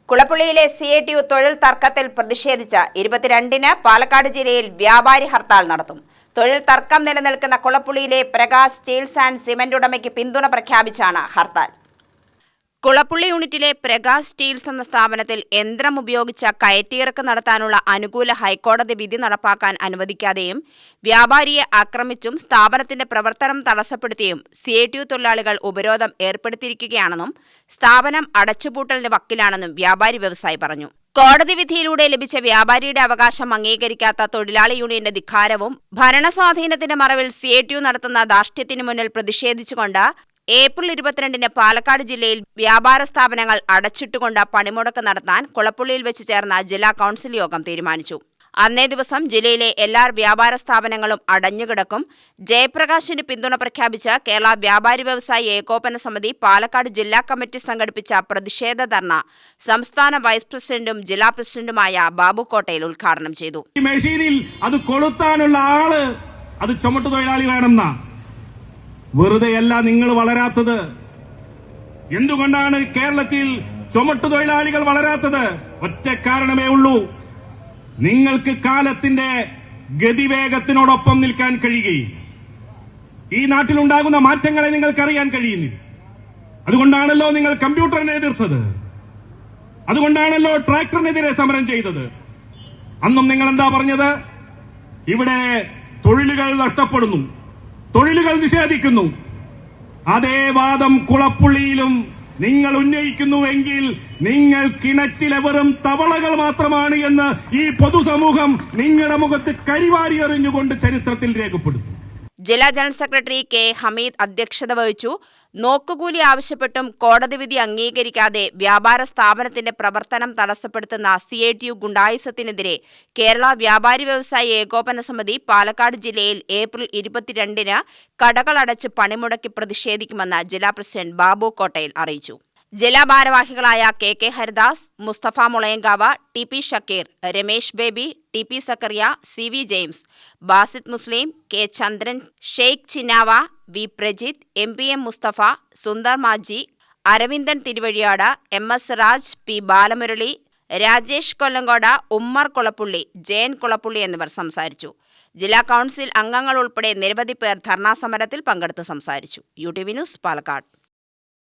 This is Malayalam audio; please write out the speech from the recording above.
കുളപ്പുള്ളിയിലെ CATU തൊഴിൽ തർക്കത്തിൽ പ്രതിഷേധിച്ച് 22-ന് പാലക്കാട് ജില്ലയിൽ വ്യാപാരി ഹർത്താൽ നടത്തും. തൊഴിൽ തർക്കം നിലനിൽക്കുന്ന കുളപ്പുള്ളിയിലെ പ്രകാശ് സ്റ്റീൽസ് ആൻഡ് സിമന്റ് ഉടമയ്ക്ക് പിന്തുണ പ്രഖ്യാപിച്ചാണ് ഹർത്താൽ. കുളപ്പുള്ളി യൂണിറ്റിലെ പ്രകാശ് സ്റ്റീൽസ് എന്ന സ്ഥാപനത്തിൽ യന്ത്രം ഉപയോഗിച്ച കയറ്റിയിറക്ക് നടത്താനുള്ള അനുകൂല ഹൈക്കോടതി വിധി നടപ്പാക്കാൻ അനുവദിക്കാതെയും വ്യാപാരിയെ ആക്രമിച്ചും സ്ഥാപനത്തിന്റെ പ്രവർത്തനം തടസ്സപ്പെടുത്തിയും CATU തൊഴിലാളികൾ ഉപരോധം ഏർപ്പെടുത്തിയിരിക്കുകയാണെന്നും സ്ഥാപനം അടച്ചുപൂട്ടലിന് വക്കിലാണെന്നും വ്യാപാരി വ്യവസായി പറഞ്ഞു. കോടതി വിധിയിലൂടെ ലഭിച്ച വ്യാപാരിയുടെ അവകാശം അംഗീകരിക്കാത്ത തൊഴിലാളി യൂണിയന്റെ ധിക്കാരവും ഭരണസ്വാധീനത്തിന്റെ മറവിൽ CATU നടത്തുന്ന ധാർഷ്ട്യത്തിനു മുന്നിൽ പ്രതിഷേധിച്ചുകൊണ്ട് ഏപ്രിൽ 22-ന് പാലക്കാട് ജില്ലയിൽ വ്യാപാര സ്ഥാപനങ്ങൾ അടച്ചിട്ടുകൊണ്ട് പണിമുടക്ക് നടത്താൻ കുളപ്പുള്ളിയിൽ വെച്ച് ചേർന്ന ജില്ലാ കൗൺസിൽ യോഗം തീരുമാനിച്ചു. അന്നേ ദിവസം ജില്ലയിലെ എല്ലാ വ്യാപാര സ്ഥാപനങ്ങളും അടഞ്ഞുകിടക്കും. ജയപ്രകാശിന് പിന്തുണ പ്രഖ്യാപിച്ച കേരള വ്യാപാരി വ്യവസായി ഏകോപന സമിതി പാലക്കാട് ജില്ലാ കമ്മിറ്റി സംഘടിപ്പിച്ച പ്രതിഷേധ ധർണ സംസ്ഥാന വൈസ് പ്രസിഡന്റും ജില്ലാ പ്രസിഡന്റുമായ ബാബു കോട്ടയിൽ ഉദ്ഘാടനം ചെയ്തു. അത് കൊളുത്താനുള്ള ആള് അത് ചുമട്ടുതൊഴിലാളി വേണമെന്ന വെറുതെയല്ല നിങ്ങൾ വളരാത്തത്. എന്തുകൊണ്ടാണ് കേരളത്തിൽ ചുമട്ടുതൊഴിലാളികൾ വളരാത്തത്? ഒറ്റ കാരണമേ ഉള്ളൂ, നിങ്ങൾക്ക് കാലത്തിന്റെ ഗതിവേഗത്തിനോടൊപ്പം നിൽക്കാൻ കഴിയുകയില്ല. ഈ നാട്ടിലുണ്ടാകുന്ന മാറ്റങ്ങളെ നിങ്ങൾക്കറിയാൻ കഴിയുന്നില്ല. അതുകൊണ്ടാണല്ലോ നിങ്ങൾ കമ്പ്യൂട്ടറിനെ എതിർത്തത്. അതുകൊണ്ടാണല്ലോ ട്രാക്ടറിനെതിരെ സമരം ചെയ്തത്. അന്നും നിങ്ങൾ എന്താ പറഞ്ഞത്? ഇവിടെ തൊഴിലുകൾ നഷ്ടപ്പെടുന്നു, തൊഴിലുകൾ നിഷേധിക്കുന്നു. അതേ വാദം കുളപ്പുള്ളിയിലും നിങ്ങൾ ഉന്നയിക്കുന്നുവെങ്കിൽ നിങ്ങൾ കിണറ്റിലെ വെറും തവളകൾ മാത്രമാണ് എന്ന് ഈ പൊതുസമൂഹം നിങ്ങളുടെ മുഖത്ത് കരിവാരി എറിഞ്ഞുകൊണ്ട് ചരിത്രത്തിൽ രേഖപ്പെടുത്തും. ജില്ലാ ജനറൽ സെക്രട്ടറി K. ഹമീദ് അധ്യക്ഷത വഹിച്ചു. നോക്കുകൂലി ആവശ്യപ്പെട്ടും കോടതി വിധി അംഗീകരിക്കാതെ വ്യാപാര സ്ഥാപനത്തിന്റെ പ്രവർത്തനം തടസ്സപ്പെടുത്തുന്ന CATU ഗുണ്ടായിസത്തിനെതിരെ കേരള വ്യാപാരി വ്യവസായി ഏകോപന സമിതി പാലക്കാട് ജില്ലയിൽ ഏപ്രിൽ 22-ന് കടകളടച്ച് പണിമുടക്കി പ്രതിഷേധിക്കുമെന്ന് ജില്ലാ പ്രസിഡന്റ് ബാബു കോട്ടയിൽ അറിയിച്ചു. ജില്ലാ ഭാരവാഹികളായ KK Haridas, Mustafa Mulayankavu, TP Shakeer, Ramesh Baby, TP Sakariya, CV James, Basid Muslim, K. Chandran, Sheikh Chinnava, V. Prajith, MPM Mustafa, Sundar Maji, Aravindan Thiruvazhiyad, MS Raj, P. Balamurali, Rajesh Kollengode, Ummer Kulappully, Jayan Kulappully എന്നിവർ സംസാരിച്ചു. ജില്ലാ കൗൺസിൽ അംഗങ്ങൾ ഉൾപ്പെടെ നിരവധി പേർ ധർണാ സമരത്തിൽ പങ്കെടുത്ത് സംസാരിച്ചു. UTV news, Palakkad.